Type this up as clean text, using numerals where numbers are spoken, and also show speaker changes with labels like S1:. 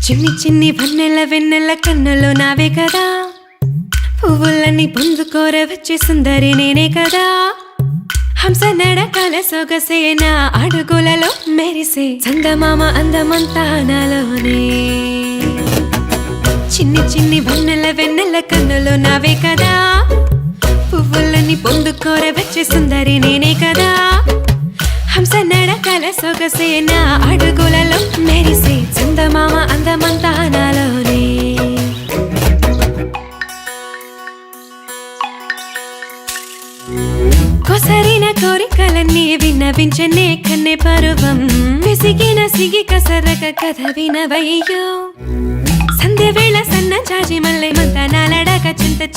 S1: చిన్ని చిన్ని వన్నెల వెన్నెల కన్నులు నావే కదా, పువ్వులన్నీ పొందుకోర వచ్చే సుందరి నేనే కదా. హంస నడకల సొగసేన అడుగులలో మెరిసే చందమామ అందమంతా నాలోనే. చిన్ని చిన్ని వన్నెల వెన్నెల కన్నులు నావే కదా, పువ్వులన్నీ పొందుకోర వచ్చే సుందరి నేనే కదా. హంస నడకల సొగసేన అడుగులలో మెరిసే చందమామ అందమంతా నాలోనే. కొసరిన కోరికలన్నీ విన్నవించనే కన్నె పరువం, విసిగిన సిగి కసరక కథ వినవయ్యో. సంధ్య వేళ సన్న జాజి మల్లె మంత నాలడక చింత